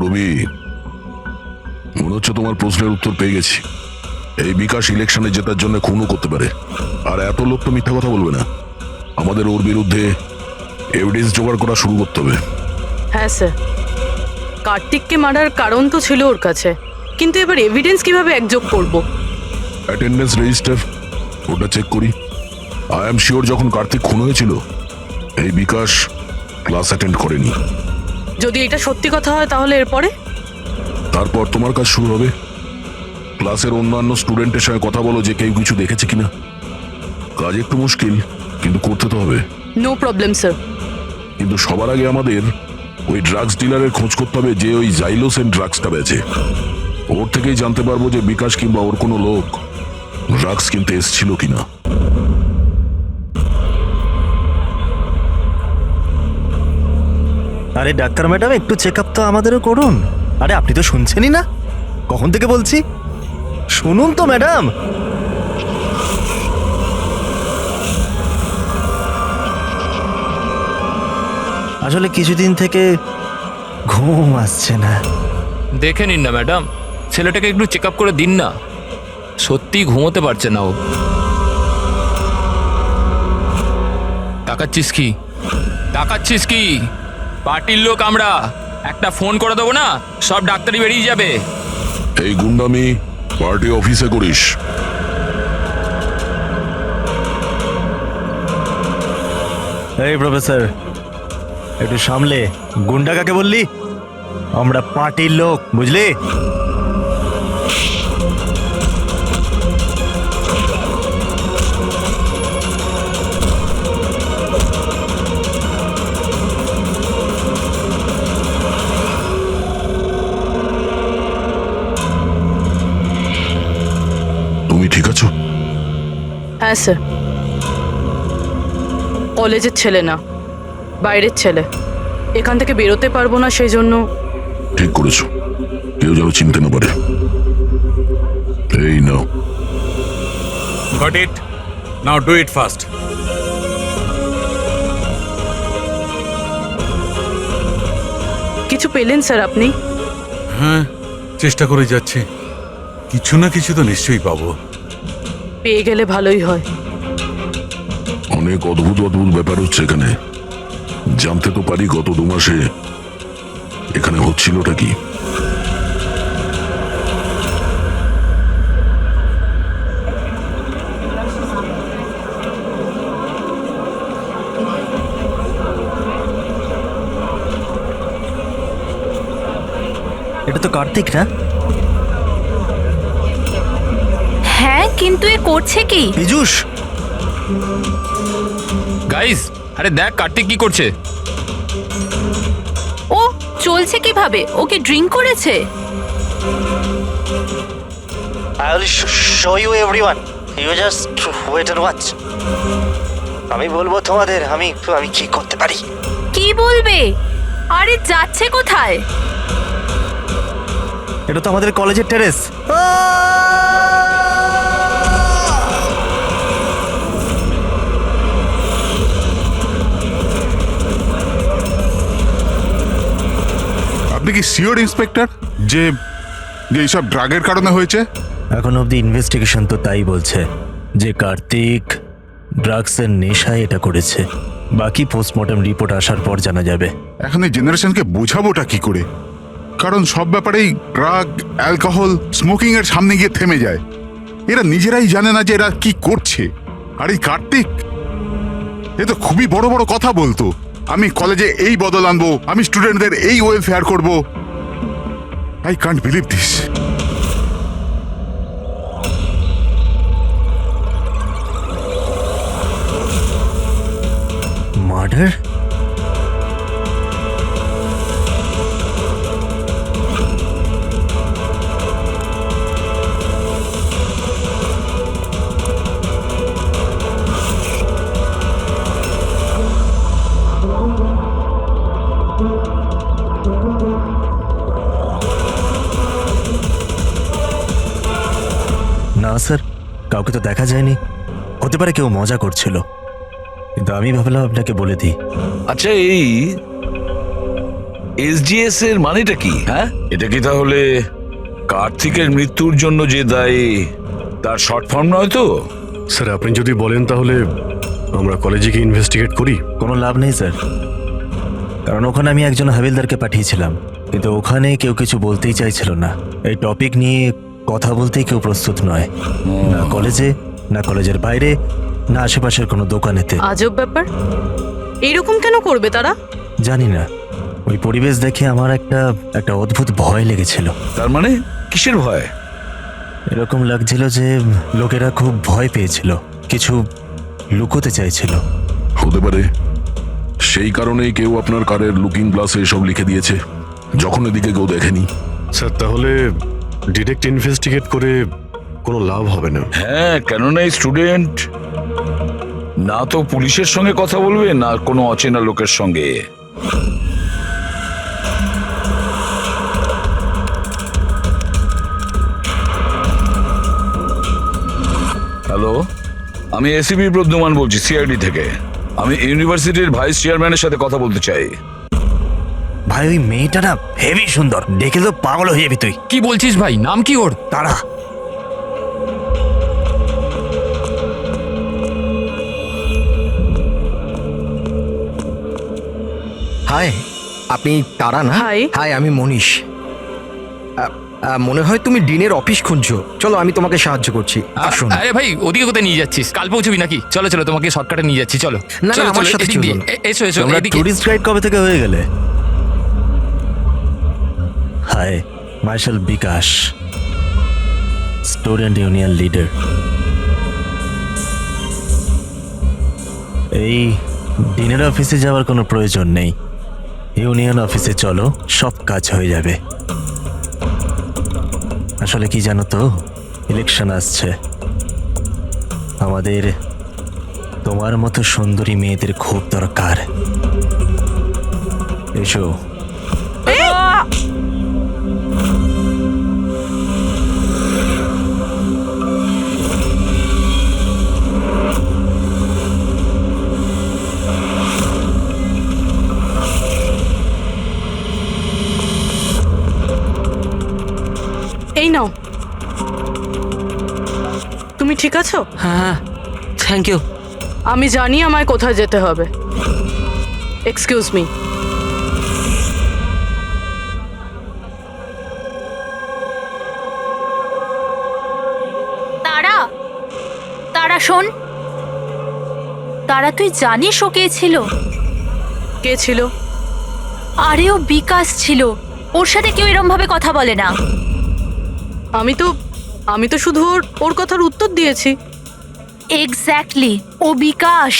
রবি, মনে হচ্ছে তোমার প্রশ্নের উত্তর পেয়ে গেছি। এই বিকাশ ইলেকশনে জেতার জন্য খুনও করতে পারে, আর এত লোক তো মিথ্যা কথা বলবে না। আমাদের ওর বিরুদ্ধে এভিডেন্স জোগাড় করা শুরু করতে হবে। হ্যাঁ স্যার, কার্তিককে মারার কারণ তো ছিল ওর কাছে, কিন্তু এবার এভিডেন্স কিভাবে একযোগ করব? অ্যাটেন্ডেন্স রেজিস্টার, ওটা চেক করি। আই এম শিওর যখন কার্তিক খুন হয়েছিল এই বিকাশ ক্লাস অ্যাটেন্ড করেনি। যদি এটা সত্যি কথা হয় তাহলে এরপরে? তারপর তোমার কাজ শুরু হবে। ক্লাসের অন্যান্য স্টুডেন্টের সঙ্গে কথা বলো যে কেউ কিছু দেখেছে কিনা। কাজ একটু মুশকিল, কিন্তু করতে তো হবে। No problem sir. কিন্তু সবার আগে আমাদের ওই ড্রাগস ডিলারের খোঁজ করতে হবে যে ওই জাইলোসেন ড্রাগসটা বেচে। ওর থেকেই জানতে পারবো যে বিকাশ কিংবা ওর কোনো লোক ড্রাগস কিনতে এসেছিল কিনা। আরে ডাক্তার ম্যাডাম, একটু চেক আপ তো আমাদেরও করুন। আরে আপনি তো শুনছেনই না, কখন থেকে বলছি, শুনুন তো ম্যাডাম। আসলে কিছুদিন থেকে ঘুম আসছে না। দেখে নিন না ম্যাডাম, ছেলেটাকে একটু চেক আপ করে দিন না। সত্যি ঘুমোতে পারছে না ও। তাকাচ্ছিস কি? তাকাচ্ছিস কি? পার্টির লোক আমরা, একটা ফোন করে দেবো না, সব ডাক্তারি বেরিয়ে যাবে। এই গুন্ডামি পার্টি অফিসে করিস। এই প্রফেসর, একটু সামলে। গুন্ডা কাকে বললি? আমরা পার্টির লোক, বুঝলি? তুমি ঠিক আছো? হ্যাঁ স্যার, কলেজের ছেলে না, বাইরের ছেলে। এখান থেকে বেরোতে পারবো না, সেই জন্য। ঠিক করেছো, কেউ যেন চিনতে না পারে। এই নাও। Got it? Now do it fast. কিছু পেলেন স্যার আপনি? হ্যাঁ, চেষ্টা করে যাচ্ছি। কিছু না কিছু তো নিশ্চয়ই পাবো। পেয়ে গেলে ভালোই হয়। অনেক অদ্ভুত অদ্ভুত ব্যাপার হচ্ছে এখানে। জানতে তো পারি গত 2 মাসে এখানে হচ্ছিলটা কি। এটা তো কার্তিক না? হ্যাঁ, কিন্তু এ করছে কি? পীযূষ, গাইস, আরে দেখ কার্তিক কি করছে। ও চলছে কিভাবে? ওকে ড্রিঙ্ক করেছে? I will show you everyone. You just wait and watch. আমি বলবো তোমাদের আমি কি করতে পারি। কি বলবে? আরে যাচ্ছে কোথায়? এটা তো আমাদের কলেজের টেরেস। আপনি কি শিওর ইন্সপেক্টর যে এইসব ড্রাগের কারণে হয়েছে? এখন অবধি ইনভেস্টিগেশন তো তাই বলছে যে কার্তিক ড্রাগসের নেশায় এটা করেছে। বাকি পোস্টমর্টম রিপোর্ট আসার পর জানা যাবে। এখন এই জেনারেশনকে বোঝাবোটা কি করে? কারণ সব ব্যাপারেই ড্রাগ, অ্যালকোহল, স্মোকিং এর সামনে গিয়ে থেমে যায়। এরা নিজেরাই জানে না যে এরা কি করছে। আর এই কার্তিক, এ তো খুবই বড় বড় কথা বলতো। আমি কলেজে এই বদল আনবো, আমি স্টুডেন্টদের এই ওয়েলফেয়ার করব। I can't believe this. Murder? না স্যার, কাউকে তো দেখা যায়নি। হতে পারে কেউ মজা করছিল, কিন্তু আমি ভাবলাম আপনাকে বলে দিই। আচ্ছা, এই এসজিএস এর মানেটা কি? হ্যাঁ, এটা কি তাহলে কার্তিকের মৃত্যুর জন্য যে দায়ী তার শর্ট ফর্ম নয় তো? স্যার আপনি যদি বলেন তাহলে আমরা কলেজে গিয়ে ইনভেস্টিগেট করি। কোনো লাভ নেই স্যার, কারণ ওখানে আমি একজন হাবিলদারকে পাঠিয়েছিলাম, কিন্তু ওখানে কেউ কিছু বলতেই চাইছিল না। এই টপিক নিয়ে কথা বলতেই কেউ প্রস্তুত নয়, না কলেজে, না কলেজের বাইরে, না আশেপাশের কোনো দোকানেতে। আজব ব্যাপার, এইরকম কেন করবে তারা? জানি না, ওই পরিবেশ দেখে আমার একটা অদ্ভুত ভয় লেগেছিল। তার মানে কিসের ভয়? এরকম লাগছিল যে লোকেরা খুব ভয় পেয়েছিল, কিছু লুকোতে চাইছিল। হতে পারে সেই কারণেই কেউ আপনার কারের লুকিং গ্লাসে এসব লিখে দিয়েছে, যখন এদিকে কেউ দেখেনি। স্যার তাহলে ডিরেক্ট ইনভেস্টিগেট করে কোনো লাভ হবে না। হ্যাঁ, কেননা এই স্টুডেন্ট না তো পুলিশের সঙ্গে কথা বলবে, না কোনো অচেনা লোকের সঙ্গে। হ্যালো, আমি এসিবি প্রদ্যুমান বলছি, সিআইডি থেকে। আমি ইউনিভার্সিটির ভাইস চেয়ারম্যানের সাথে কথা বলতে চাই। ভাই ওই মেয়েটা না হেভি সুন্দর, দেখে তো পাগল হয়ে যাবি তুই। কি বলছিস ভাই? নাম কি ওর? তারা হাই, আপনি তারা না? হাই। হাই, আমি মনীষ। মনে হয় তুমি ডিনের অফিস খুঁজছো। চলো আমি তোমাকে সাহায্য করছি, আসুন। আরে ভাই, ওদিকে কোথায় নিয়ে যাচ্ছিস? কাল পৌঁছবি নাকি? চলো চলো, তোমাকে শর্টকাটে নিয়ে যাচ্ছি, চলো। না, চলো, আমার চলো, সাথে এদিক দিয়ে। চলুন। এসো এসো, তোমরা এদিকে। টুরিস্ট গাইড কবে থেকে হয়ে গেলে? হাই, মার্শাল বিকাশ, স্টুডেন্ট ইউনিয়ন লিডার। এই ডিনের অফিসে যাওয়ার কোনো প্রয়োজন নেই, ইউনিয়ন অফিসে চলো, সব কাজ হয়ে যাবে। আসলে কি জানো তো, ইলেকশন আসছে, আমাদের তোমার মতো সুন্দরী মেয়েদের খুব দরকার। এসো। এই নাও। তুমি ঠিক আছো? হ্যাঁ, থ্যাংক ইউ। আমি জানি আমায় কোথায় যেতে হবে। Excuse me. তারা, তারা শোন। তারা, তুই জানিস ও কে ছিল? কে ছিল? আরে ও বিকাশ ছিল, ওর সাথে কেউ এরম ভাবে কথা বলে না। আমি তো শুধু ওর কথার উত্তর দিয়েছি। এক্স্যাক্টলি, ও বিকাশ।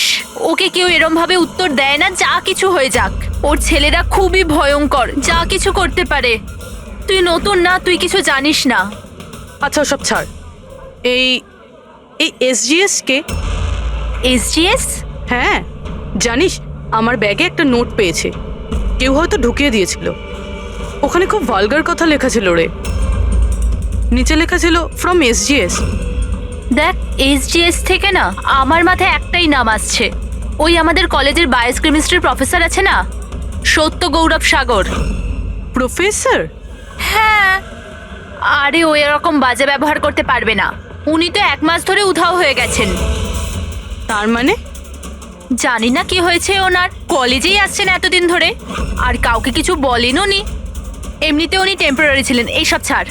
ওকে কেউ এরম ভাবে উত্তর দেয় না, যা কিছু হয়ে যাক। ওর ছেলেরা খুবই ভয়ঙ্কর, যা কিছু করতে পারে। তুই নতুন না, তুই কিছু জানিস না। আচ্ছা সব ছাড়। এই এসজিএস কে? এসজিএস? হ্যাঁ, জানিস আমার ব্যাগে একটা নোট পেয়েছে, কেউ হয়তো ঢুকিয়ে দিয়েছিল। ওখানে খুব ভালগার কথা লেখা ছিল রে। নিচে লেখা ছিল ফ্রম এসজিএস। দেখ, এসজিএস থেকে না আমার মাথায় একটাই নাম আসছে। ওই আমাদের কলেজের বায়োকেমিস্ট্রির প্রফেসর আছে না, সত্য গৌরব সাগর। প্রফেসর? হ্যাঁ, আরে ও এরকম বাজে ব্যবহার করতে পারবে না। উনি তো 1 মাস ধরে উধাও হয়ে গেছেন। তার মানে? জানি না কি হয়েছে ওনার, কলেজেই আসছেন এতদিন ধরে, আর কাউকে কিছু বলেন উনি। এমনিতে উনি টেম্পোরারি ছিলেন। এইসব ছাড়,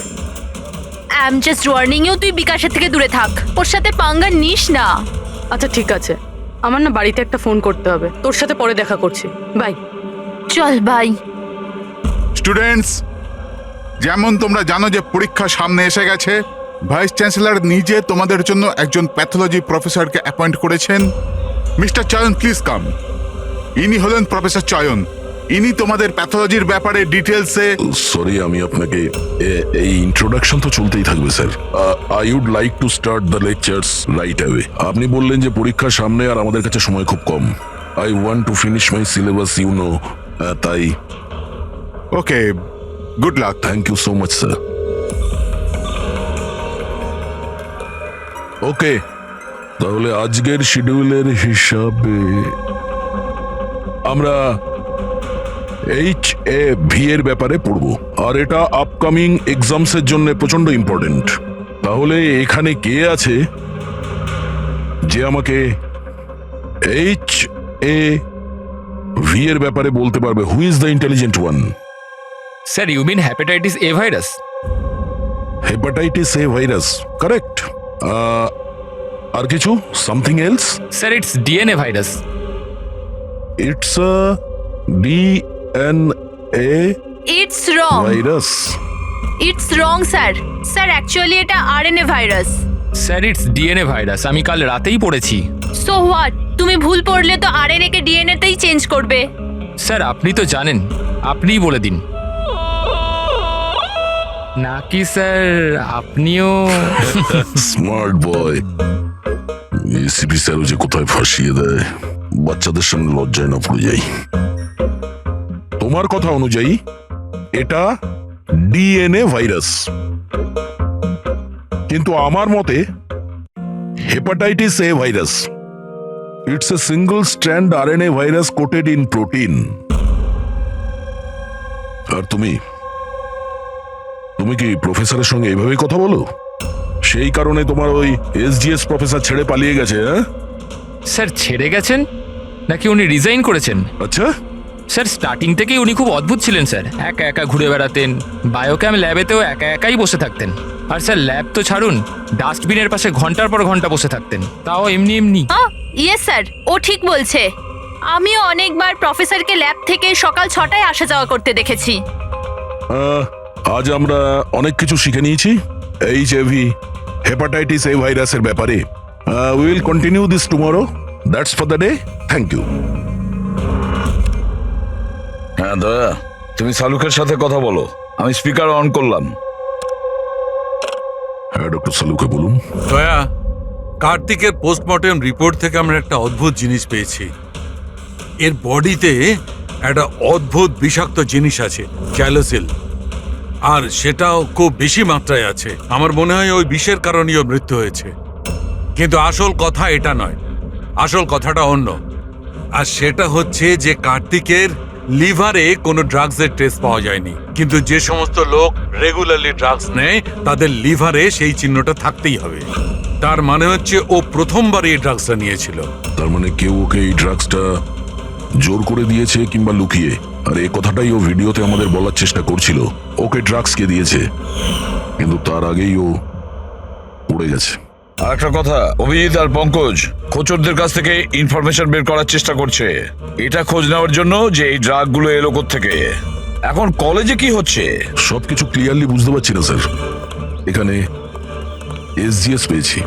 I am just warning you, তুই বিকাশের থেকে দূরে থাক, ওর সাথে পাঙ্গা নিস না। আচ্ছা ঠিক আছে, আমার না বাড়িতে একটা ফোন করতে হবে। তোর সাথে পরে দেখা করছি, বাই। চল বাই। স্টুডেন্টস, যেমন তোমরা জানো যে পরীক্ষা সামনে এসে গেছে, ভাইস চ্যান্সেলর নিজে তোমাদের জন্য একজন প্যাথোলজি প্রফেসরকে অ্যাপয়েন্ট করেছেন। মিস্টার চয়ন, প্লিজ কাম। ইনি হলেন প্রফেসর চয়ন। ইনি তোমাদের প্যাথোলজির ব্যাপারে ডিটেলসে। সরি, আমি আপনাকে এই ইন্ট্রোডাকশন তো চলতেই থাকবে sir. I would like to start the lectures right away. আপনি বললেন যে পরীক্ষার সামনে আর আমাদের কাছে সময় খুব কম। I want to finish my syllabus, you know, তাই। Okay, good luck. Thank you so much sir. Okay, তাহলে আজকের শিডিউলের হিসাবে আমরা HIV এর ব্যাপারে পড়বো, আর এটা আপকামিং এক্সামসের জন্য প্রচন্ড ইম্পর্টেন্ট। তাহলে এখানে কে আছে যে আমাকে HIV এর ব্যাপারে বলতে পারবে? Who is the intelligent one? Sir you mean hepatitis A virus? Hepatitis A virus, correct. আর কিছু? Something else? Sir it's DNA virus. It's a DNA it's wrong, virus. It's wrong sir. Sir actually এটা RNA virus. Sir it's DNA virus, আমি কাল রাতেই পড়েছি। So what, তুমি ভুল পড়লে তো আরএনএ কে ডিএনএ তেই চেঞ্জ করবে। স্যার আপনি তো জানেন, আপনিই বলে দিন। নাকি স্যার আপনিও? Smart boy. এসিপি স্যারও যে কোথায় ফাঁসিয়ে দেয়, বাচ্চাদের সামনে লজ্জায় না পড়ে যাই। তোমার কথা অনুযায়ী এটা ডিএনএ ভাইরাস, কিন্তু আমার মতে hepatitis A virus. It's a single strand RNA virus coated in protein. আর তুমি কি প্রফেসরের সঙ্গে এইভাবে কথা বলো? সেই কারণে তোমার ওই এসজিএস প্রফেসর ছেড়ে পালিয়ে গেছে? হ্যাঁ স্যার ছেড়ে গেছেন নাকি উনি রিজাইন করেছেন? আচ্ছা, স্যার স্টার্টিং থেকেই উনি খুব অদ্ভুত ছিলেন স্যার। একা একা ঘুরে বেড়াতেন, বায়োক্যাম ল্যাবেতেও একা একাই বসে থাকতেন। আর স্যার ল্যাব তো ছাড়ুন, ডাস্টবিনের পাশে ঘন্টার পর ঘন্টা বসে থাকতেন, তাও এমনি এমনি। ইয়েস স্যার, ও ঠিক বলছে। আমিও অনেকবার প্রফেসরকে ল্যাব থেকে সকাল 6টায় আসা যাওয়া করতে দেখেছি। আজ আমরা অনেক কিছু শিখে নিয়েছি HIV হেপাটাইটিস এ ভাইরাসের ব্যাপারে। We will continue this tomorrow. That's for the day. Thank you. হ্যাঁ দয়া, তুমি সালুকের সাথে কথা বলো, আমি স্পিকার অন করলাম। হ্যাঁ ডক্টর সালুকে বলুন। দয়া, কার্তিকের পোস্টমর্টেম রিপোর্ট থেকে আমরা একটা অদ্ভুত জিনিস পেয়েছি। এর বডিতে একটা অদ্ভুত বিষাক্ত জিনিস আছে, ক্যালোসিল, আর সেটাও খুব বেশি মাত্রায় আছে। আমার মনে হয় ওই বিষের কারণেই ওর মৃত্যু হয়েছে। কিন্তু আসল কথা এটা নয়, আসল কথাটা অন্য। আর সেটা হচ্ছে যে কার্তিকের লিভারে কোনো ড্রাগসের টেস্ট পাওয়া যায়নি, কিন্তু যে সমস্ত লোক রেগুলারলি ড্রাগস নেয় তাদের লিভারে সেই চিহ্নটা থাকতেই হবে। তার মানে হচ্ছে ও প্রথমবার এই ড্রাগসটা নিয়েছিল। তার মানে কেউ ওকে এই ড্রাগসটা জোর করে দিয়েছে কিংবা লুকিয়ে। আর এই কথাটাই ও ভিডিওতে আমাদের বলার চেষ্টা করছিল, ওকে ড্রাগস কে দিয়েছে, কিন্তু তার আগেই ও পড়ে গেছে। আর একটা কথা, অভিজিৎ আর পঙ্কজ খোঁচরদের কাছ থেকে ইনফরমেশন বের করার চেষ্টা করছে, এটা খোঁজ নেওয়ার জন্য যে এই ড্রাগগুলো এলো থেকে। এখন কলেজে কি হচ্ছে সবকিছু ক্লিয়ারলি বুঝতে পারছি না স্যার। এখানে এসজিএস পেয়েছি।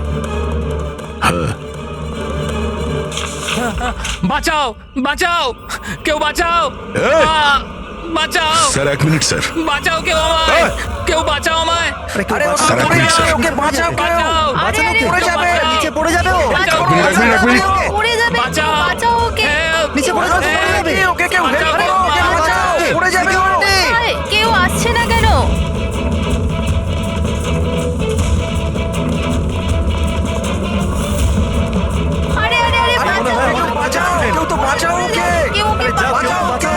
হ্যাঁ, বাঁচাও বাঁচাও, কেউ বাঁচাও, এই! বাঁচাও স্যার এক মিনিট স্যার। বাঁচাও, কেউ আমায়, কেউ বাঁচাও আমায়, স্যার এক মিনিট স্যার। বাঁচাও, আরে, আরে, পড়ে যাবে, নিচে পড়ে যাবে ও। বাঁচাও, এক মিনিট, এক মিনিট। পড়ে যাবে, বাঁচাও, বাঁচাও ওকে। Help! নিচে পড়ে যাবে, পড়ে যাবে। ওকে কেউ হেল্প করো, ওকে বাঁচাও, পড়ে যাবে ও। আরে, কেউ আসছে না কেন? আরে আরে আরে, বাঁচাও, কেউ বাঁচাও, কেউ তো বাঁচাও ওকে। কেউ ওকে বাঁচাও ওকে।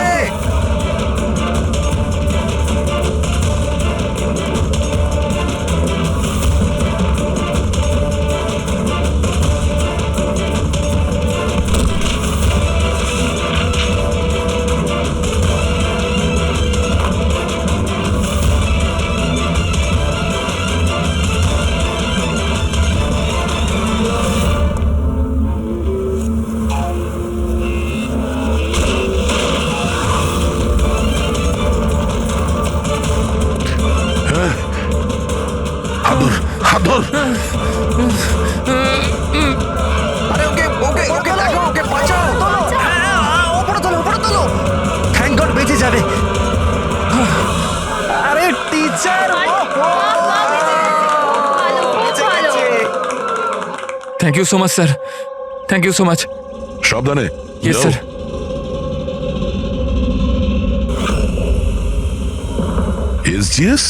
হাত ধর। আরে ওকে ওকে ওকে দেখো, ওকে বাঁচাও। হ্যাঁ, উপরে তোলো, উপরে তোলো। থ্যাংক গড বেঁচে যাবে। আরে টিচার, ভালো, খুব ভালো। Thank you so much sir, thank you so much. সাবধানে। ইয়েস যাও। Sir. SGS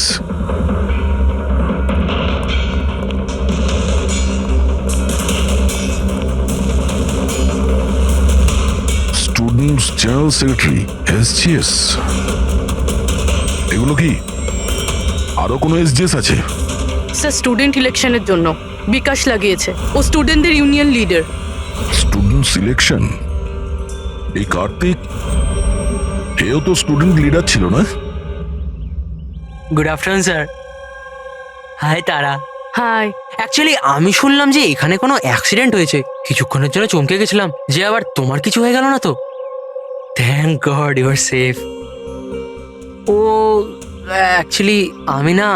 students general secretary SGS, এগুলো কি আরো কোনো এসজিএস আছে? স্যার স্টুডেন্ট ইলেকশনের জন্য বিকাশ লাগিয়েছে। ও স্টুডেন্টদের ইউনিয়ন লিডার। Student selection? এই কার্তিক, এও তো স্টুডেন্ট লিডার ছিল না? Good afternoon sir. হাই তারা। হাই। অ্যাকচুয়ালি আমি শুনলাম যে এখানে কোনো অ্যাক্সিডেন্ট হয়েছে, কিছুক্ষণের জন্য চমকে গেছিলাম যে আবার তোমার কিছু হয়ে গেল না তো। Thank God you are safe. ও অ্যাকচুয়ালি আমি না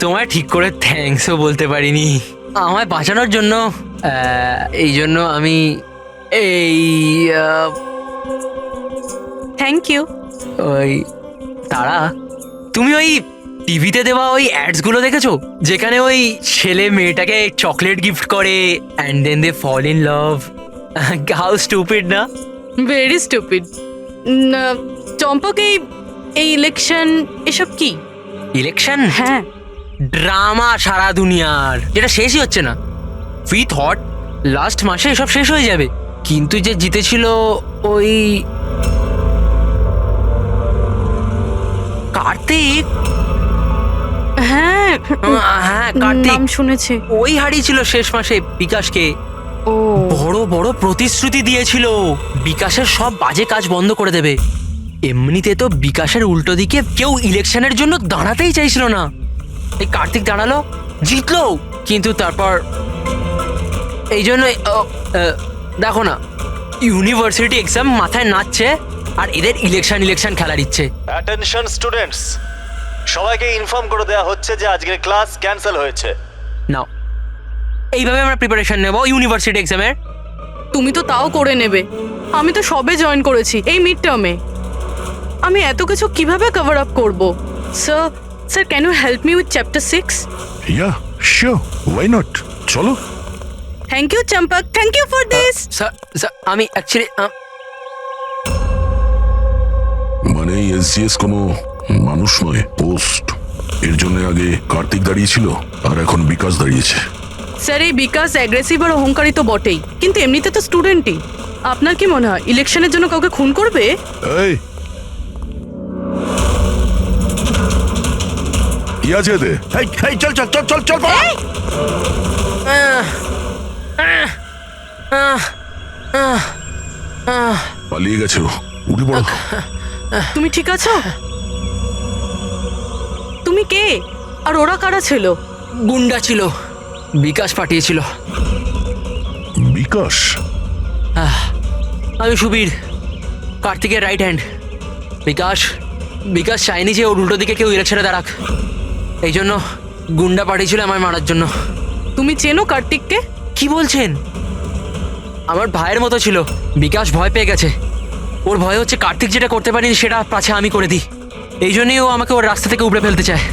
তোমায় ঠিক করে থ্যাঙ্কসও বলতে পারিনি আমায় বাঁচানোর জন্য। এই জন্য আমি এই থ্যাংক ইউ। ওই তারা, তুমি ওই টিভিতে দেওয়া ওই অ্যাডসগুলো দেখেছো যেখানে ওই ছেলে মেয়েটাকে চকলেট গিফট করে and then they fall in love? How stupid না? Very stupid. চম্পক, এই ইলেকশন এসব কি? ইলেকশন? হ্যাঁ। ড্রামা সারা দুনিয়ার, যেটা শেষই হচ্ছে না। উই থট লাস্ট মাসে এসব শেষ হয়ে যাবে, কিন্তু যে জিতেছিল ওই কার্তিক। হ্যাঁ হ্যাঁ কার্তিক, নাম শুনেছি। ওই হারিয়েছিল শেষ মাসে বিকাশকে। ও বড় বড় প্রতিশ্রুতি দিয়েছিল বিকাশের সব বাজে কাজ বন্ধ করে দেবে। এমনিতে তো বিকাশের উল্টো দিকে কেউ ইলেকশনের জন্য দাঁড়াতেই চাইছিল না। এই কার্তিক দাঁড়ালো, জিতলো, কিন্তু তারপর এই জন্য দেখো না, ইউনিভার্সিটি এক্সাম মাথায় নাচছে আর এদের ইলেকশন খেলার ইচ্ছে। অ্যাটেনশন স্টুডেন্টস, সবাইকে ইনফর্ম করে দেওয়া হচ্ছে যে আজকের ক্লাস ক্যান্সেল হয়েছে। নাও, এইভাবে আমরা প্রিপারেশন নেব ইউনিভার্সিটি এক্সামের। তুমি তো তাও করে নেবে। আমি তো সবে জয়েন করেছি এই মিড টার্মে। আমি এত কিছু কিভাবে কভার আপ করব? Sir can you help me with chapter 6? Yeah sure, why not, চলো। Thank you Champak, thank you for this. Sir আমি অ্যাকচুয়ালি মানে এসজিএস কোনো মানুষ নয়, পোস্ট। এর জন্য আগে কার্তিক দাঁড়িয়েছিল আর এখন বিকাশ দাঁড়িয়েছে। স্যার এই বিকাশ অ্যাগ্রেসিভ আর অহংকারী তো বটেই, কিন্তু এমনিতে তো স্টুডেন্টই। আপনার কি মনে হয় ইলেকশনের জন্য কাউকে খুন করবে? এই কি আছে এতে? চল চল চল চল চল। পালিয়ে গেছে ও, উঠে পড়ো। তুমি ঠিক আছো? তুমি কে আর ওরা কারা ছিল? গুন্ডা ছিল, বিকাশ পাঠিয়েছিল। বিকাশ? আমি সুবীর, কার্তিকের রাইট হ্যান্ড। বিকাশ চায়নি যে ওর উল্টো দিকে কেউ ইলেকশনে দাঁড়াক, এই জন্য গুন্ডা পাঠিয়েছিল আমায় মারার জন্য। তুমি চেনো কার্তিককে? কি বলছেন? আমার ভাইয়ের মতো ছিল। বিকাশ ভয় পেয়ে গেছে, ওর ভয় হচ্ছে কার্তিক যেটা করতে পারিনি সেটা পাছে আমি করে দিই। এই জন্যই ও আমাকে ওর রাস্তা থেকে উপড়ে ফেলতে চায়,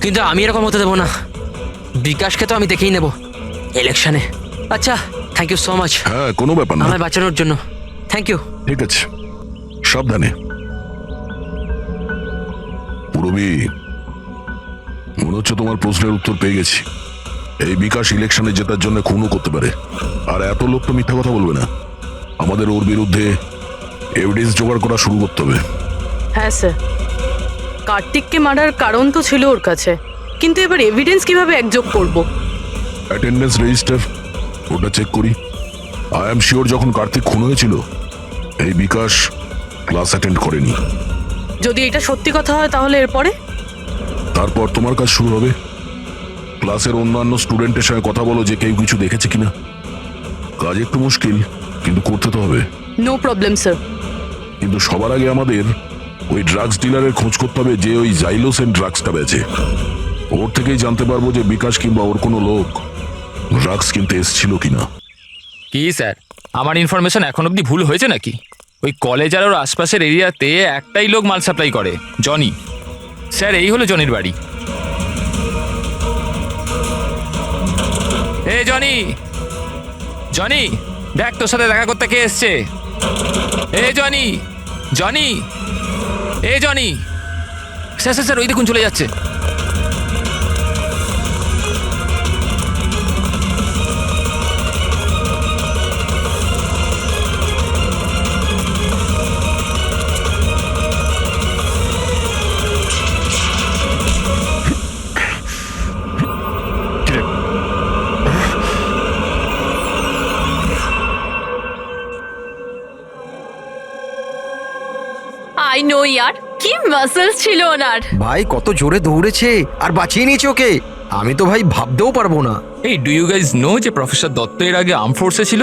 কিন্তু আমি এরকম হতে দেবো না। বিকাশকে তো আমি দেখেই নেব ইলেকশনে। আচ্ছা, থ্যাংক ইউ সো মাচ। হ্যাঁ, কোনো ব্যাপার না। আমায় বাঁচানোর জন্য থ্যাংক ইউ। ঠিক আছে, সাবধানে। পুরবী, মনে হচ্ছে তোমার প্রশ্নের উত্তর পেয়ে গেছি। এই বিকাশ ইলেকশনে জেতার জন্য খুনও করতে পারে, আর এত লোক তো মিথ্যা কথা বলবে না। আমাদের ওর বিরুদ্ধে এভিডেন্স জোগাড় করা শুরু করতে হবে। হ্যাঁ স্যার, কার্তিককে মারার কারণ তো ছিল ওর কাছে, কিন্তু এবার এভিডেন্স কিভাবে একযোগ করব? অ্যাটেন্ডেন্স রেজিস্টার, ওটা চেক করি। আই এম শিওর যখন কার্তিক খুন হয়েছিল এই বিকাশ ক্লাস অ্যাটেন্ড করেনি। যদি এটা সত্যি কথা হয় তাহলে এরপরে? তারপর তোমার কাজ শুরু হবে। ক্লাসের অন্যান্য স্টুডেন্টের সঙ্গে কথা বলো যে কেউ কিছু দেখেছে কিনা। কাজ একটু মুশকিল, কিন্তু করতে তো হবে। No problem sir. কিন্তু সবার আগে আমাদের ওই ড্রাগস ডিলারের খোঁজ করতে হবে যে ওই জাইলোসেন ড্রাগসটা বেচে। ওর থেকেই জানতে পারবো যে বিকাশ কিংবা ওর কোনো লোক ড্রাগস কিনতে এসেছিল কিনা। কি স্যার, আমার ইনফরমেশন এখন অবধি ভুল হয়েছে নাকি? ওই কলেজ আর ওর আশপাশের এরিয়াতে একটাই লোক মাল সাপ্লাই করে, জনি। স্যার এই হলো জনির বাড়ি। এ জনি, জনি দেখ তোর সাথে দেখা করতে কে এসছে। এ জনি, জনি, এ জনি। স্যার স্যার স্যার ওই দেখুন চলে যাচ্ছে। ইয়ার, কি মাসেলস ছিল ওনার। ভাই কত জোরে দৌড়েছে আর বাঁচিয়ে নিয়েছে ওকে, আমি তো ভাই ভাবতেও পারবো না। এই ডু ইউ গাইজ নো যে প্রফেসর দত্ত এর আগে আর্ম ফোর্সে ছিল?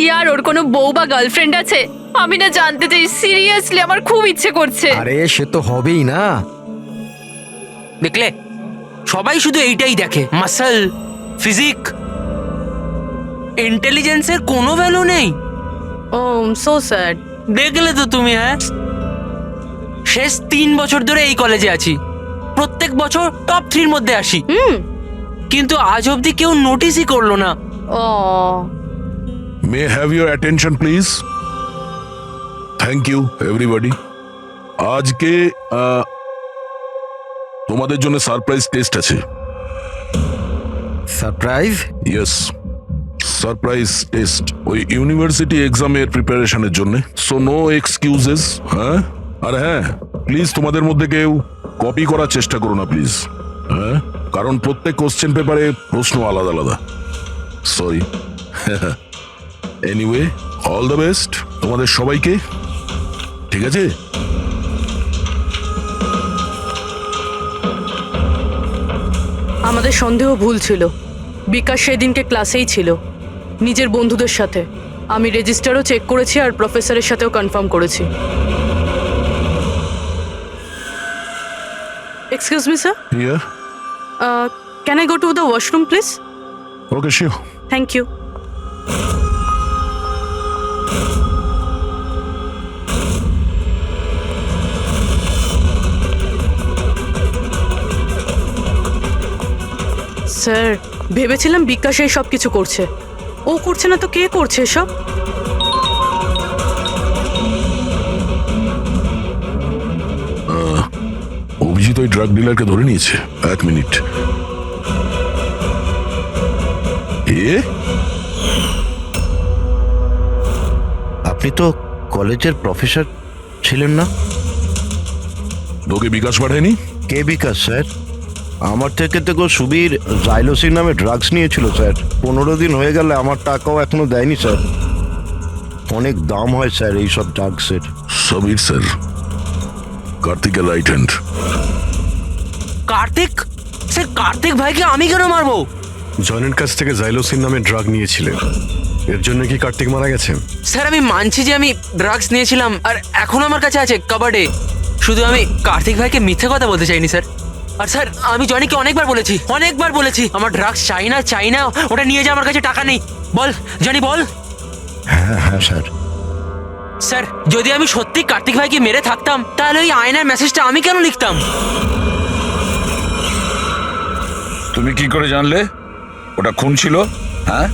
ইয়ার ওর কোনো বউ বা গার্লফ্রেন্ড আছে? আমি না জানতে চাই, সিরিয়াসলি আমার খুব ইচ্ছে করছে। আরে সে তো হবেই না। দেখলে সবাই শুধু এইটাই দেখে, মাসল, ফিজিক, ইন্টেলিজেন্সের কোনো ভ্যালু নেই। ও সো স্যাড। দেখলে তো তুমি, হ্যাঁ শেষ 3 বছর ধরে এই কলেজে আছি, প্রত্যেক বছর টপ 3-র মধ্যে আসি, কিন্তু আজ অবধি কেউ নোটিসই করলো না। Oh may have your attention please. Thank you everybody. আজকে তোমাদের জন্য সারপ্রাইজ টেস্ট আছে। সারপ্রাইজ? ইয়েস, সারপ্রাইজ টেস্ট, ওই ইউনিভার্সিটি এক্সামের প্রিপারেশনের জন্য। So no excuses. হ্যাঁ, আর হ্যাঁ প্লিজ তোমাদের মধ্যে কেউ কপি করার চেষ্টা করো না প্লিজ। হ্যাঁ, কারণ প্রত্যেক কোশ্চেন পেপারে প্রশ্ন আলাদা আলাদা। Sorry. Anyway, all the best তোমাদের সবাইকে, ঠিক আছে? আমাদের সন্দেহ ভুল ছিল। বিকাশ সেদিনকে ক্লাসেই ছিল নিজের বন্ধুদের সাথে। আমি রেজিস্টারও চেক করেছি আর প্রফেসরের সাথেও কনফার্ম করেছি। Excuse me sir, here. Can I go to the washroom please? Okay, sure. Thank you. Sir, ভেবেছিলাম বিকাশ এই সব কিছু করছে। ও করছে না তো কে করছে এসব? অভিজিৎ ওই ড্রাগ ডিলারকে ধরে নিয়েছে। 1 মিনিট। আপনি তো কলেজের প্রফেসর ছিলেন না? তোকে বিকাশ পাঠায়নি? কে বিকাশ স্যার? আমার থেকে তো সুবীর জাইলোসিন নামে ড্রাগস নিয়েছিল স্যার। 15 দিন হয়ে গেলে আমার টাকাও এখনো দেয়নি স্যার। অনেক দাম হয় স্যার এইসব ড্রাগসের। সমীর স্যার, কার্তিকের right hand. Kartik sir, Kartik ভাইকে আমি কেন মারবো? জনের কাছ থেকে জাইলোসিন নামে ড্রাগ নিয়েছিলেন, এর জন্য কি কার্তিক মারা গেছে? স্যার আমি মানছি যে আমি ড্রাগস নিয়েছিলাম আর এখন আমার কাছে আছে কাবার্ডে, শুধু আমি কার্তিক ভাইকে মিথ্যে কথা বলতে চাইনি স্যার। আর স্যার আমি জনিকে অনেকবার বলেছি আমার ড্রাগস চাই না, ওটা নিয়ে যা, আমার কাছে টাকা নেই। বল জনি বল। হ্যাঁ হ্যাঁ স্যার। স্যার যদি আমি সত্যি কার্তিক ভাইকে মেরে থাকতাম তাহলে ওই আয়নার মেসেজটা আমি কেন লিখতাম? তুমি কি করে জানলে ওটা খুন ছিল? হ্যাঁ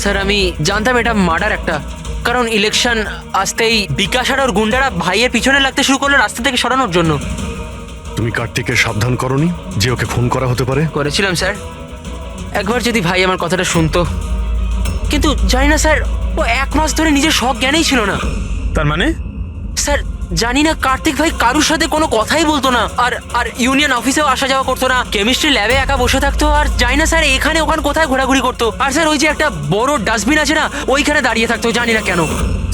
স্যার আমি জানতাম এটা মার্ডার একটা, কারণ ইলেকশন আসতেই বিকাশ আর ওর গুন্ডারা ভাইয়ের পিছনে লাগতে শুরু করলো রাস্তা থেকে সরানোর জন্য। তুমি কার্তিককে সাবধান করনি যে ওকে খুন করা হতে পারে? করেছিলাম স্যার, একবার যদি ভাই আমার কথাটা শুনতো, কিন্তু জানি না স্যার, ও 1 মাস ধরে নিজের সব জ্ঞানেই ছিল না। তার মানে? স্যার জানি না, কার্তিক ভাই কারুর সাথে কোনো কথাই বলতো না, আর ইউনিয়ন অফিসেও আসা যাওয়া করতো না, কেমিস্ট্রি ল্যাবে একা বসে থাকতো, আর জানি না স্যার এখানে ওখানে কোথায় ঘোরাঘুরি করতো। আর স্যার ওই যে একটা বড় ডাস্টবিন আছে না, ওইখানে দাঁড়িয়ে থাকতো, জানি না কেন।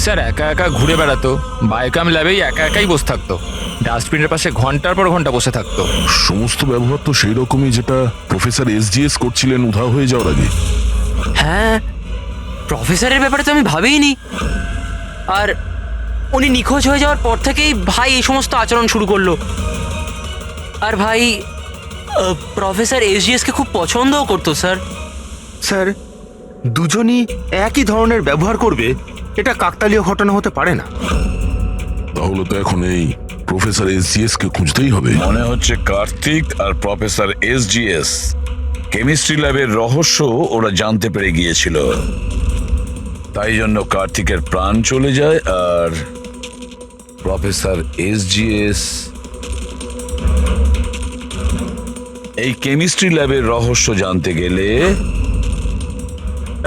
স্যার একা একা ঘুরে বেড়াতো, বায়োকাম ল্যাবেই একা একাই বসে থাকতো, ডাস্টবিনের পাশে ঘন্টার পর ঘন্টা বসে থাকতো। সমস্ত ব্যবহার তো সেই রকমই যেটা প্রফেসর SGS করছিলেন উধাও হয়ে যাওয়ার আগে। হ্যাঁ, প্রফেসরের ব্যাপারে তো আমি ভাবিনি। আর উনি নিখোঁজ হয়ে যাওয়ার পর থেকেই ভাই এই সমস্ত আচরণ শুরু করলো। আর ভাই প্রফেসর SGSকে খুব পছন্দও করতো স্যার। স্যার দুজনই একই ধরনের ব্যবহার করবে, এটা কাকতালীয় ঘটনা হতে পারে না। তাহলে তো এখন এই প্রফেসর SGS কে খুঁজতেই হবে। মনে হচ্ছে কার্তিক আর প্রফেসর SGS কেমিস্ট্রি ল্যাবের রহস্য ওরা জানতে পেরে গিয়েছিল, তাই জন্য কার্তিকের প্রাণ চলে যায় আর প্রফেসর SGS এই কেমিস্ট্রি ল্যাবের রহস্য জানতে গেলে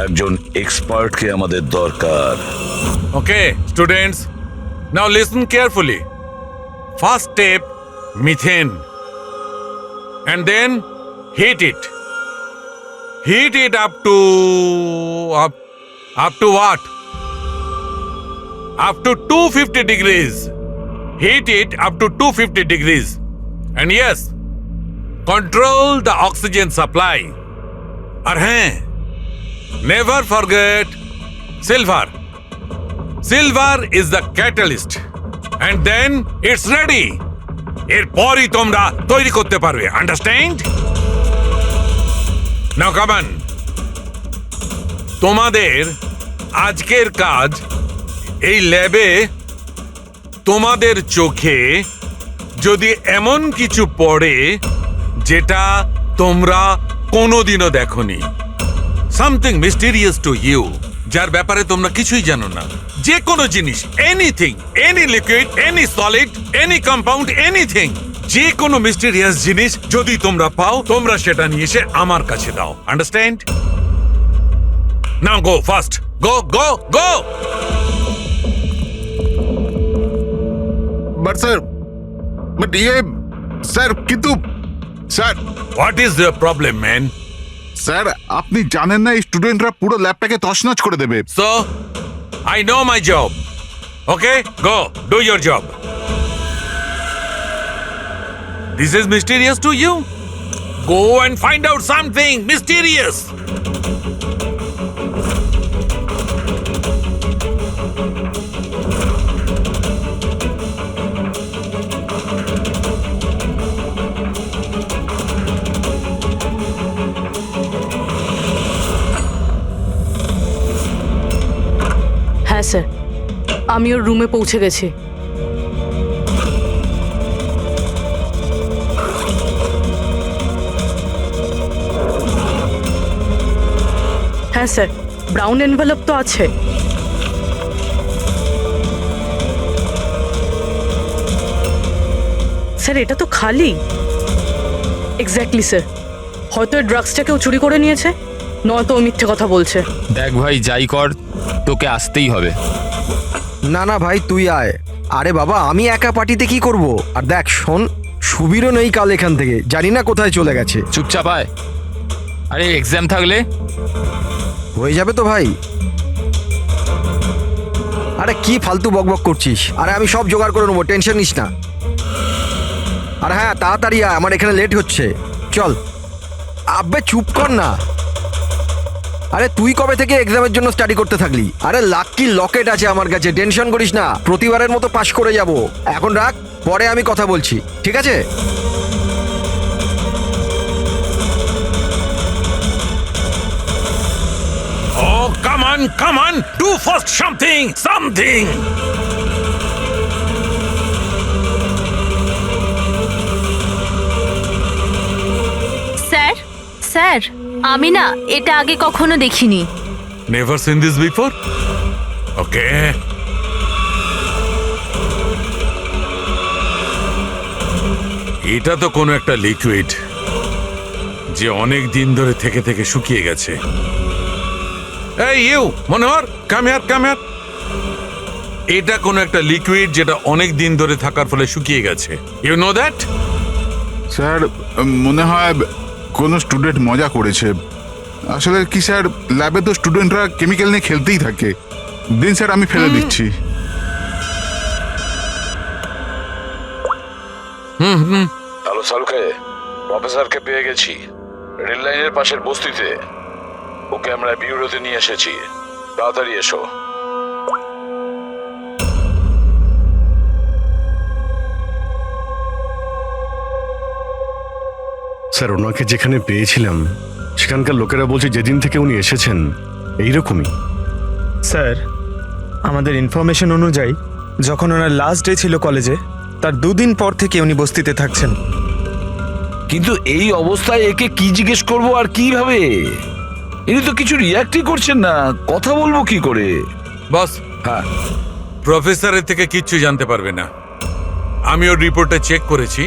একজন এক্সপার্টকে আমাদের দরকার। Okay, students, now listen carefully. First step, methane. And then heat it. Heat it up to what? Up to 250 degrees. heat it up to 250 degrees. And yes, control the oxygen supply. আর হ্যাঁ, never forget silver. Silver is the catalyst. And then it's ready. এরপরই তোমরা তৈরি করতে পারবে, understand? Now come on. তোমাদের আজকের কাজ এই ল্যাবে তোমাদের চোখে যদি এমন কিছু পড়ে যেটা তোমরা কোনোদিনও দেখোনি, সামথিং মিস্টিরিয়াস টু ইউ, যার ব্যাপারে তোমরা কিছুই জানো না, যে কোনো জিনিস, anything, any liquid, any solid, any compound, anything, যে কোনো মিস্টিরিয়াস জিনিস যদি তোমরা পাও, তোমরা সেটা নিয়ে এসে আমার কাছে দাও, understand? Now go fast, go go go. But sir, but sir, কিন্তু sir, what is the problem man? Sir আপনি জানেন না এই স্টুডেন্টরা পুরো ল্যাবটাকে তছনছ করে দেবে। So, I know my job. Okay, go, do your job. This is mysterious to you? Go and find out something mysterious. হ্যাঁ স্যার, আমি ওর রুমে পৌঁছে গেছি। হ্যাঁ স্যার, ব্রাউন এনভেলপ তো আছে। স্যার এটা তো খালি। এক্স্যাক্টলি স্যার, হয়তো এই ড্রাগসটা কেউ চুরি করে নিয়েছে, নয়তো ও মিথ্যে কথা বলছে। দেখ ভাই, যাই কর তোকে আসতেই হবে। না না ভাই, তুই আয়। আরে বাবা, আমি একা পার্টিতে কি করব? আর দেখ শোন, সুবীরও নেই কাল এখান থেকে, জানি না কোথায় চলে গেছে। চুপচাপ আয়। আরে এক্সাম থাকলে হয়ে যাবে তো ভাই। আরে কি ফালতু বকবক করছিস? আরে আমি সব জোগাড় করে নেবো, টেনশন নিস না। আর হ্যাঁ, তাড়াতাড়ি আয়, আমার এখানে লেট হচ্ছে। চল। আব্বে চুপ কর না। আরে তুই কবে থেকে এক্সামের জন্য স্টাডি করতে থাকলি? আরে লাকি লকেট আছে আমার কাছে, টেনশন করিস না, প্রতিবারের মতো পাশ করে যাব। এখন রাখ, পরে আমি কথা বলছি, ঠিক আছে? Oh, come on, do first something. Sir, sir, আমি না এটা আগে কখনো দেখিনি। Never seen this before? Okay. এটা তো কোনো একটা লিকুইড যে অনেক দিন ধরে থেকে থেকে শুকিয়ে গেছে। এই ইউ মনোহর, কাম হিয়ার। এটা কোনো একটা লিকুইড যেটা অনেক দিন ধরে থাকার ফলে শুকিয়ে গেছে। You know that? স্যার মনে হয় কোনো স্টুডেন্ট মজা করেছে। আসলে কি স্যার, ল্যাবে তো স্টুডেন্টরা কেমিক্যাল নিয়ে খেলতেই থাকে। দিন স্যার, আমি ফেলে দিচ্ছি। হ্যালো সালুকে, প্রফেসরকে পেয়ে গেছি রেল লাইনের পাশের বস্তিতে। ওকে আমরা বিউরোতে নিয়ে এসেছি, তাড়াতাড়ি এসো। স্যার ওনাকে যেখানে পেয়েছিলাম সেখানকার লোকেরা বলছে যেদিন থেকে উনি এসেছেন এইরকমই। স্যার, আমাদের ইনফরমেশন অনুযায়ী যখন ওনার লাস্ট ডে ছিল কলেজে, তার 2 দিন পর থেকে উনি বস্তিতে থাকছেন। কিন্তু এই অবস্থায় একে কি জিজ্ঞেস করব আর কিভাবে? ইনি তো কিছু রিয়াক্টই করছেন না, কথা বলবো কি করে? বস, হ্যাঁ, প্রফেসরের থেকে কিচ্ছু জানতে পারবে না। আমি ওর রিপোর্টে চেক করেছি,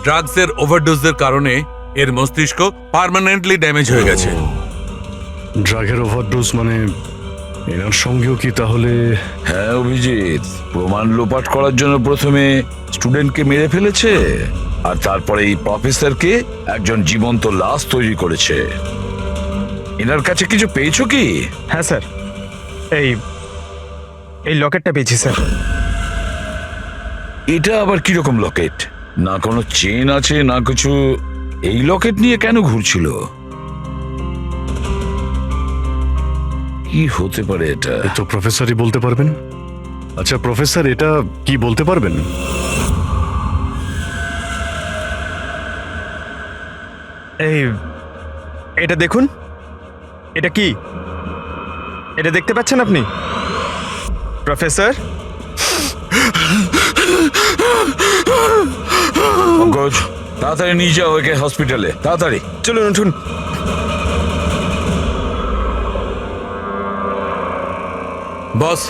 ড্রাগসের ওভারডোজের কারণে এর মস্তিষ্ক পার্মানেন্টলি ড্যামেজ হয়ে গেছে। ড্রাগের ওভারডোজ মানে এনার সঙ্গেও কি তাহলে? হ্যাঁ অভিজিৎ, প্রমাণ লোপাট করার জন্য প্রথমে স্টুডেন্টকে মেরে ফেলেছে, আর তারপরে এই প্রফেসরকে একজন জীবন্ত লাশ তৈরি করেছে। এনার কাছে কিছু পেয়েছো কি? হ্যাঁ স্যার, এই লকেটটা পেয়েছি স্যার। এটা আবার কিরকম লকেট? না কোনো চেন আছে না কিছু। এই লকেট নিয়ে কেন ঘুরছিল? কি হতে পারে এটা? এ তো প্রফেসরই বলতে পারবেন। আচ্ছা প্রফেসর, এটা কি বলতে পারবেন? এই এটা দেখুন, এটা কি? এটা দেখতে পাচ্ছেন আপনি প্রফেসর? পঙ্কজ, তাড়াতাড়ি নিয়ে যাও ওকে হসপিটালে, তাড়াতাড়ি। চলুন উঠুন। বস,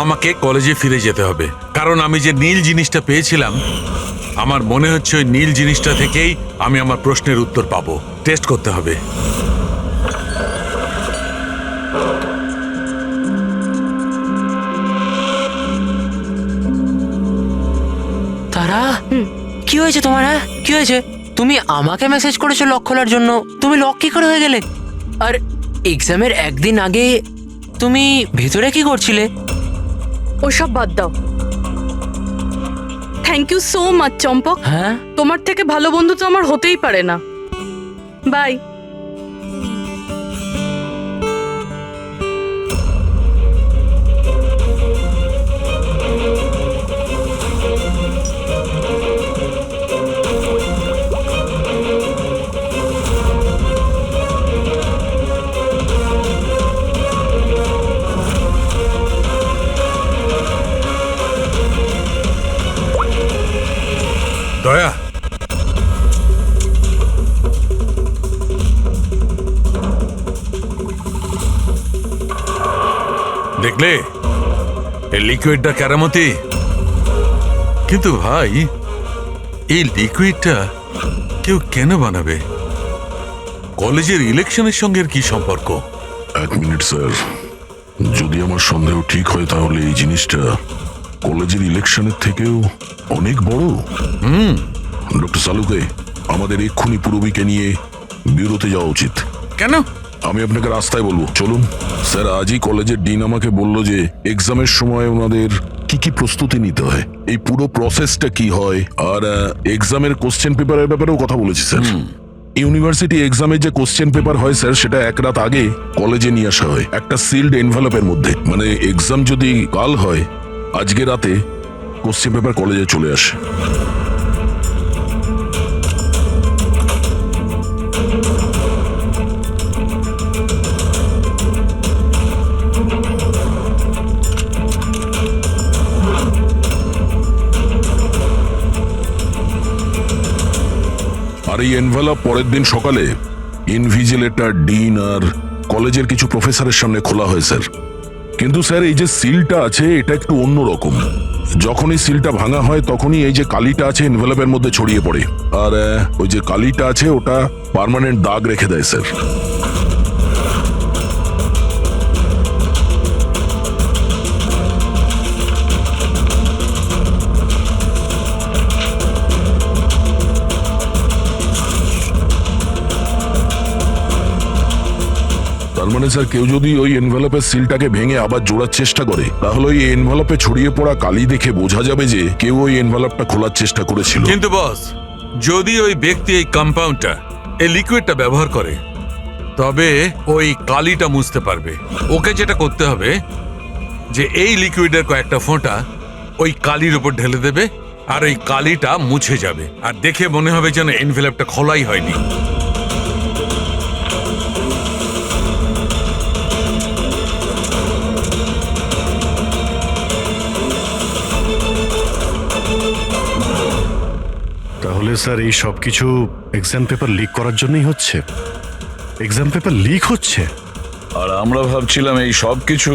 আমাকে কলেজে ফিরে যেতে হবে, কারণ আমি যে নীল জিনিসটা পেয়েছিলাম, আমার মনে হচ্ছে ওই নীল জিনিসটা থেকেই আমি আমার প্রশ্নের উত্তর পাবো। টেস্ট করতে হবে। তারা কি হয়েছে তোমার? হ্যাঁ কি হয়েছে? তুমি আমাকে মেসেজ করেছো লক খোলার জন্য, তুমি লক কি করে হয়ে গেলে? আর এক্সামের একদিন আগে তুমি ভেতরে কি করছিলে? ওসব বাদ দাও। থ্যাংক ইউ সো মাচ চম্পক। হ্যাঁ তোমার থেকে ভালো বন্ধু তো আমার হতেই পারে না। বাই। দয়া, দেখলে এই লিকুইডটা কেরামতি? কিন্তু ভাই, এই লিকুইডটা কেউ কেন বানাবে? কলেজের ইলেকশনের সঙ্গে এর কি সম্পর্ক? এক মিনিট স্যার, যদি আমার সন্দেহ ঠিক হয় তাহলে এই জিনিসটা কলেজের ইলেকশনের থেকেও অনেক বড়। ডক্টর সালুকে, আমাদের এক্ষুনি পূরবীকে নিয়ে বিরতে যাওয়া উচিত। কেন? আমি আপনাকে রাস্তায় বলবো, চলুন। স্যার, আজই কলেজের ডিন আমাকে বলল যে এক্সামের সময় ওনাদের কি কি প্রস্তুতি নিতে হয়, এই পুরো প্রসেসটা কি হয়, আর এক্সামের কোশ্চেন পেপারের ব্যাপারেও কথা বলেছি স্যার। ইউনিভার্সিটি এক্সামের যে কোশ্চেন পেপার হয় স্যার, সেটা এক রাত আগে কলেজে নিয়ে আসা হয় একটা সিল্ড এনভেলপের মধ্যে। মানে এক্সাম যদি কাল হয়, আজকে রাতে কোশ্চেন পেপার কলেজে চলে আসে। আর এই এনভেলপ পরের দিন সকালে ইনভিজিলেটর, ডিন আর কলেজের কিছু প্রফেসরের সামনে খোলা হয় স্যার। কিন্তু স্যার, এই যে সিলটা আছে এটা একটু অন্যরকম। যখনই সিলটা ভাঙা হয় তখনই এই যে কালিটা আছে এনভেলপের মধ্যে ছড়িয়ে পড়ে, আর ওই যে কালিটা আছে ওটা পার্মানেন্ট দাগ রেখে দেয় স্যার। তার মানে স্যার, কেউ যদি ওই এনভেলপের সিলটাকে ভেঙে আবার জোড়ার চেষ্টা করে, তাহলে ওই এনভেলপে ছড়িয়ে পড়া কালি দেখে বোঝা যাবে যে কেউ ওই এনভেলপটা খোলার চেষ্টা করেছিল। কিন্তু বস, যদি ওই ব্যক্তি এই কম্পাউন্ডটা, এই লিকুইডটা ব্যবহার করে, তবে ওই কালিটা মুছতে পারবে। ওকে যেটা করতে হবে যে এই লিকুইডের কয়েকটা ফোঁটা ওই কালির উপর ঢেলে দেবে, আর ওই কালিটা মুছে যাবে, আর দেখে মনে হবে যেন এনভেলপটা খোলাই হয়নি। তাহলে স্যার এই সব কিছু এক্সাম পেপার লিক করার জন্যই হচ্ছে? এক্সাম পেপার লিক হচ্ছে? আর আমরা ভাবছিলাম এই সব কিছু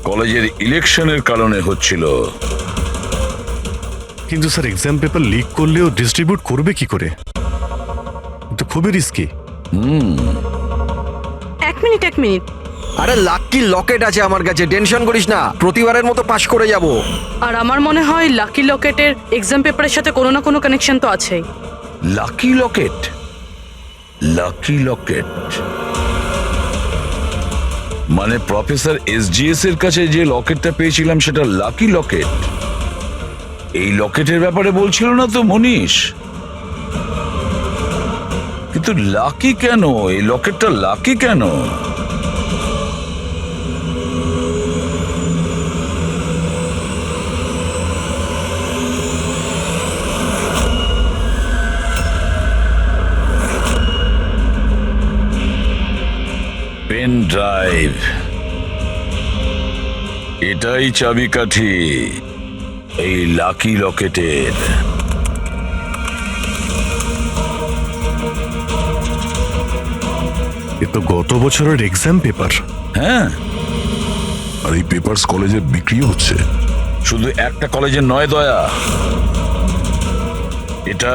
কলেজের ইলেকশনের কারণে হচ্ছিল। কিন্তু স্যার, এক্সাম পেপার লিক করলেও ডিস্ট্রিবিউট করবে কি করে? তো খুবই রিস্কি। এক মিনিট। আরে লাকি লকেট আছে আমার কাছে, টেনশন করিস না, প্রতিবারের মতো পাশ করে যাব। আর আমার মনে হয় লাকি লকেটের এক্সাম পেপারের সাথে কোনো না কোনো কানেকশন তো আছেই। লাকি লকেট? লাকি লকেট মানে প্রফেসর এসজিএস এর কাছে যে লকেটটা পেয়েছিলাম সেটা লাকি লকেট? এই লকেটের ব্যাপারে বলছিল না তো মনীষ? কিন্তু লাকি কেন? এই লকেটটা লাকি কেন? পেন ড্রাইভ, এটাই চাবিকাঠি এই লাকি লকেটের। এ তো গত বছরের এক্সাম পেপার। হ্যাঁ, আর এই পেপারস কলেজে বিক্রিও হচ্ছে। শুধু একটা কলেজের নয় দয়া, এটা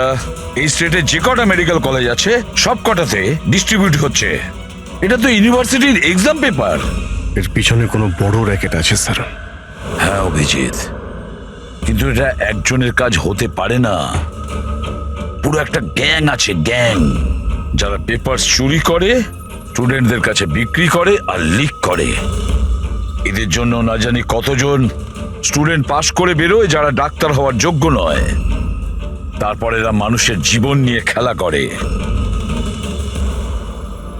এই স্টেটে যে কটা মেডিকেল কলেজ আছে সব কটাতে ডিস্ট্রিবিউট হচ্ছে। এটা তো ইউনিভার্সিটির এক্সাম পেপার। এর পিছনে কোনো বড় র্যাকেট আছে স্যার। হ্যাঁ অভিজিৎ, কিন্তু এটা একজনের কাজ হতে পারে না। পুরো একটা গ্যাং আছে, গ্যাং, যারা পেপার চুরি করে, স্টুডেন্টদের কাছে বিক্রি করে আর লিক করে। এদের জন্য না জানি কতজন স্টুডেন্ট পাশ করে বেরোয় যারা ডাক্তার হওয়ার যোগ্য নয়। তারপর এরা মানুষের জীবন নিয়ে খেলা করে।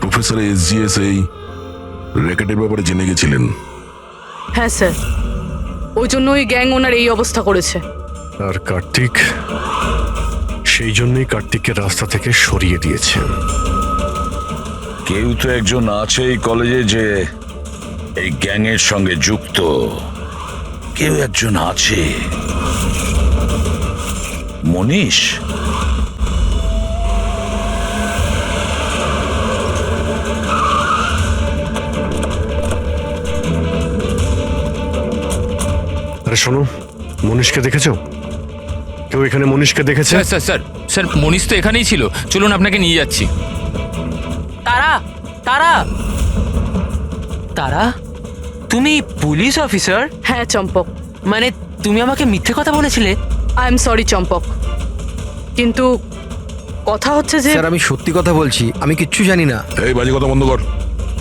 প্রফেসর এসজিএস এই র্যাকেটের ব্যাপারে জেনে গেছিলেন। হ্যাঁ স্যার, ওই জন্য ওই গ্যাং ওনার এই অবস্থা করেছে। আর কার্তিক, সেই জন্যই কার্তিককে রাস্তা থেকে সরিয়ে দিয়েছে। কেউ তো একজন আছে এই কলেজে যে এই গ্যাংয়ের সঙ্গে যুক্ত। কেউ একজন আছে। মনীষ? আরে শোনো, মনীষকে দেখেছো? কেউ এখানে মনীষকে দেখেছে? স্যার স্যার স্যার স্যার, মনীষ তো এখানেই ছিল। চলুন আপনাকে নিয়ে যাচ্ছি। তারা তারা তারা তুমি পুলিশ অফিসার? হ্যাঁ চম্পক, মানে তুমি আমাকে মিথ্যে কথা বলেছিলে? আই এম সরি চম্পক, কিন্তু কথা হচ্ছে যে স্যার আমি সত্যি কথা বলছি, আমি কিচ্ছু জানি না। এই বাজে কথা বন্ধ কর।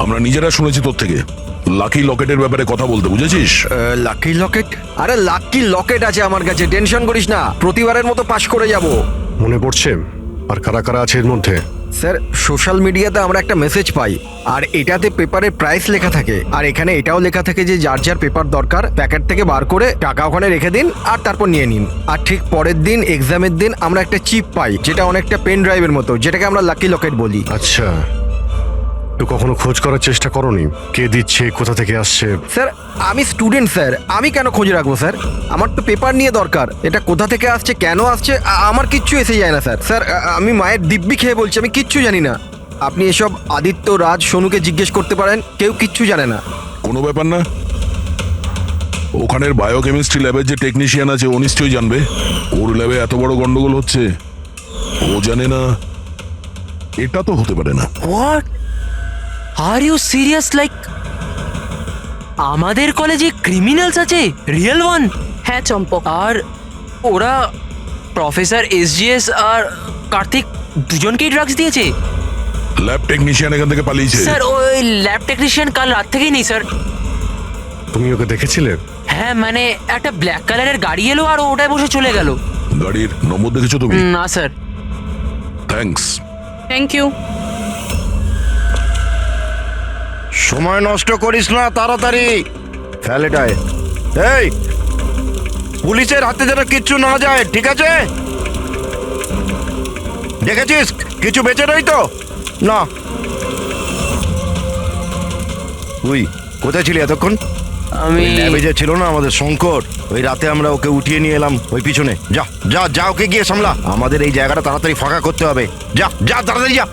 আমরা নিজেরা শুনেছি তোর থেকে লাকি লকেটের ব্যাপারে কথা বলতে, বুঝেছিস? লাকি লকেট? আরে লাকি লকেট আছে আমার কাছে, টেনশন করিস না, প্রতিবারের মতো পাশ করে যাব। মনে পড়ছে? আর কারা কারা আছে এর মধ্যে? স্যার সোশ্যাল মিডিয়াতে আমরা একটা মেসেজ পাই, আর এটাতে পেপারের প্রাইস লেখা থাকে, আর এখানে এটাও লেখা থাকে যে যার যার পেপার দরকার প্যাকেট থেকে বার করে টাকা ওখানে রেখে দিন আর তারপর নিয়ে নিন। আর ঠিক পরের দিন এক্সামের দিন আমরা একটা চিপ পাই, যেটা অনেকটা পেন ড্রাইভের মতো, যেটাকে আমরা লাকি লকেট বলি। আচ্ছা, তো কখনো খোঁজ করার চেষ্টা করোনি কে দিচ্ছে, কোথা থেকে আসছে? স্যার আমি স্টুডেন্ট স্যার, আমি কেন খোঁজ রাখবো স্যার? আমার তো পেপার নিয়ে দরকার। এটা কোথা থেকে আসছে, কেন আসছে, আমার কিচ্ছু এসে যায় না স্যার। স্যার আমি মায়ের দিব্যি খেয়ে বলছি, আমি কিচ্ছু জানি না। আপনি এসব আদিত্য, রাজ, সোনুকে জিজ্ঞেস করতে পারেন, কেউ কিচ্ছু জানে না। কোনো ব্যাপার না। ওখানের বায়োকেমিস্ট্রি ল্যাবের যে টেকনিশিয়ান আছে ও নিশ্চয়ই জানবে। ওর ল্যাবে এত বড় গন্ডগোল হচ্ছে, ও জানে না? এটা তো হতে পারে না। What are you serious? Like আমাদের কলেজে ক্রিমিনালস আছে, রিয়েল ওয়ান? হ্যাঁ চম্পক, আর ওরা প্রফেসর এসজিএস আর কার্তিক দুজনকেই ড্রাগস দিয়েছে? ল্যাব টেকনিশিয়ান এখান থেকে পালিয়েছে। স্যার ওই ল্যাব টেকনিশিয়ান কাল রাত থেকেই নেই স্যার। তুমি ওকে দেখেছিলে? হ্যাঁ মানে একটা ব্ল্যাক কালারের গাড়ি এলো আর ওটায় বসে চলে গেল। গাড়ির নম্বর দেখেছো তুমি? না স্যার। থ্যাঙ্কস। Thank you. সময় নষ্ট করিস না, তাড়াতাড়ি ফেল এটায়। এই পুলিশের হাতে যেন কিচ্ছু না যায়, ঠিক আছে? দেখেছিস কিছু বেঁচে নেই তো? না। তুই কোথায় ছিলি এতক্ষণ? আমি ল্যাবে যে ছিল না আমাদের শঙ্কর, ওই রাতে আমরা ওকে উঠিয়ে নিয়ে এলাম ওই পিছনে। যা যা যা, ওকে গিয়ে সামলা। আমাদের এই জায়গাটা তাড়াতাড়ি ফাঁকা করতে হবে। যা যা তাড়াতাড়ি যা।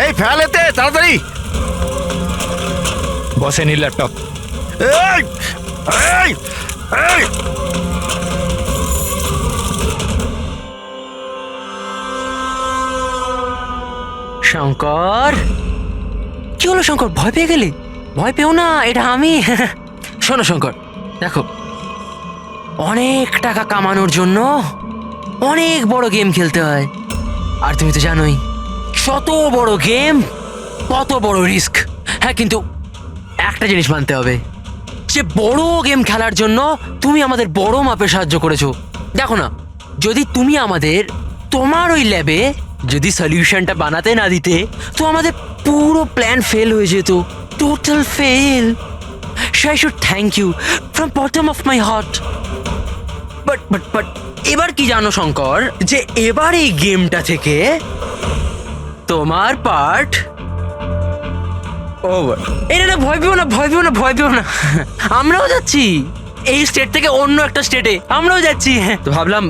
এই ফেল এতে তাড়াতাড়ি। বসে নি ল্যাপটপ। এই এই এই শঙ্কর, কি হলো শঙ্কর, ভয় পেয়ে গেলে? ভয় পেও না, এটা আমি। শোনো শঙ্কর, দেখো অনেক টাকা কামানোর জন্য অনেক বড় গেম খেলতে হয়, আর তুমি তো জানোই শত বড় গেম কত বড় রিস্ক। হ্যাঁ কিন্তু একটা জিনিস মানতে হবে, যে বড় গেম খেলার জন্য তুমি আমাদের বড় মাপে সাহায্য করেছো, দেখো না, যদি তুমি আমাদের তোমার ওই ল্যাবে যদি সলিউশনটা বানাতে না দিতে তো আমাদের পুরো প্ল্যান ফেল হয়ে যেত, total fail. So I should thank you from bottom of my heart. But এবার কি জানো শঙ্কর, যে এবার এই গেমটা থেকে তোমার পার্ট ওভার। এই না, ভয় পেও না, ভয় পেও না, ভয় পেও না, আমরাও যাচ্ছি এই স্টেট থেকে অন্য একটা স্টেটে, আমরাও যাচ্ছি। হ্যাঁ, তো ভাবলাম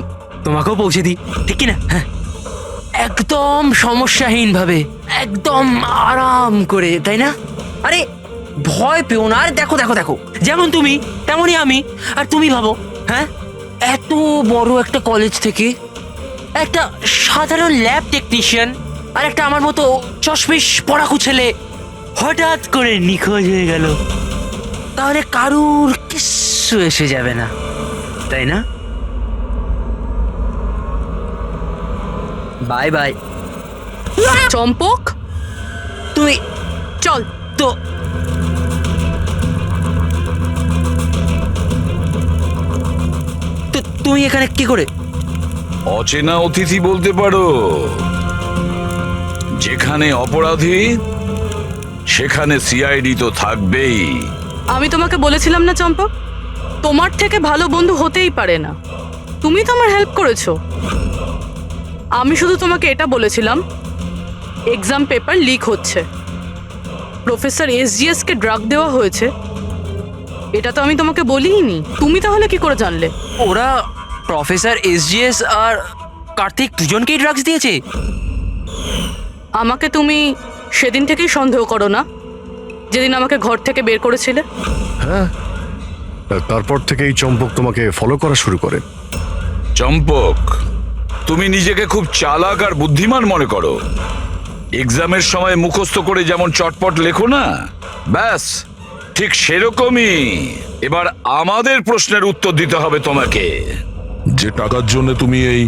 তোমাকেও পৌঁছে দিই, ঠিক কি না? হ্যাঁ, একদম সমস্যাহীন ভাবে, একদম আরাম করে, তাই না? আরে ভয় পেও না। আর দেখো দেখো দেখো, যেমন তুমি তেমনই আমি। আর তুমি ভাবো, হ্যাঁ, এত বড় একটা কলেজ থেকে একটা সাধারণ ল্যাব টেকনিশিয়ান আর একটা আমার মতো চশমিশ পড়াকু ছেলে হঠাৎ করে নিখোঁজ হয়ে গেল, তাহলে কারুর কিচ্ছু এসে যাবে না, তাই না? Bye bye. চম্পক, তুমি চল। তো তুমি এখানে কি করে? অচেনা অতিথি বলতে পারো। যেখানে অপরাধী সেখানে সিআইডি তো থাকবেই। আমি তোমাকে বলেছিলাম না চম্পক, তোমার থেকে ভালো বন্ধু হতেই পারে না। তুমি তো আমার হেল্প করেছো। আমি শুধু তোমাকে এটা বলেছিলাম, এক্সাম পেপার লিক হচ্ছে, প্রফেসর এসজিএস কে ড্রাগ দেওয়া হয়েছে, এটা তো আমি তোমাকে বলিনি। তুমি তাহলে কি করে জানলে? ওরা প্রফেসর এসজিএস আর কার্তিক দুজনকেই ড্রাগস দিয়েছে? আমাকে তুমি সেদিন থেকেই সন্দেহ করো না, যেদিন আমাকে ঘর থেকে বের করেছিলে? হ্যাঁ, আর তারপর থেকে এই চম্পক তোমাকে ফলো করা শুরু করে। চম্পক, তুমি নিজেকে খুব চালাক আর বুদ্ধিমান মনে করো। এক্সামের সময় মুখস্থ করে যেমন চটপট লেখো না, ব্যাস ঠিক সেরকমই এবার আমাদের প্রশ্নের উত্তর দিতে হবে তোমাকে। যে টাকার জন্য তুমি এই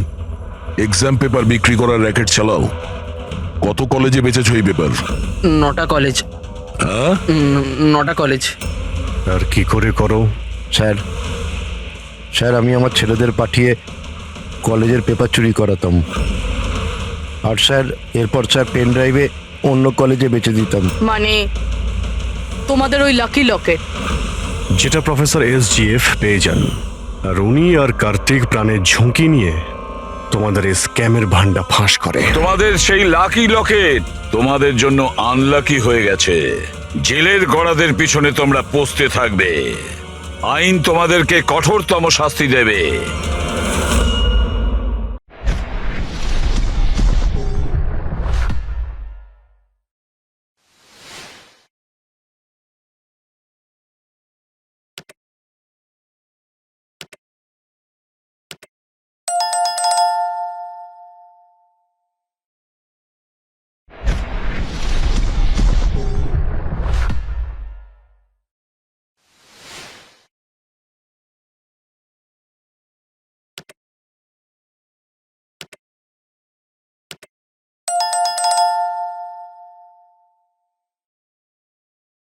এক্সাম পেপার বিক্রি করার র্যাকেট চালাও, কত কলেজে বেচেছো এই পেপার? 9টা কলেজ। হ্যাঁ, 9টা কলেজ। আর কি করে করো? স্যার, স্যার আমি আমার ছেলেদের পাঠিয়ে কলেজের পেপার চুরি করাতাম, আর স্যার এরপর স্যার পেন ড্রাইভে অন্য কলেজে বেচে দিতাম। মানে তোমাদের ওই লাকি লকেট? যেটা প্রফেসর এসজিএফ পেয়ে যান, আর উনি আর কার্তিক প্রাণের ঝুঁকি নিয়ে তোমাদের এই স্ক্যামের ভান্ডা ফাঁস করে। তোমাদের সেই লাকি লকেট তোমাদের জন্য আনলাকি হয়ে গেছে। জেলের গড়াদের পিছনে তোমরা পৌঁছতে থাকবে, আইন তোমাদেরকে কঠোরতম শাস্তি দেবে।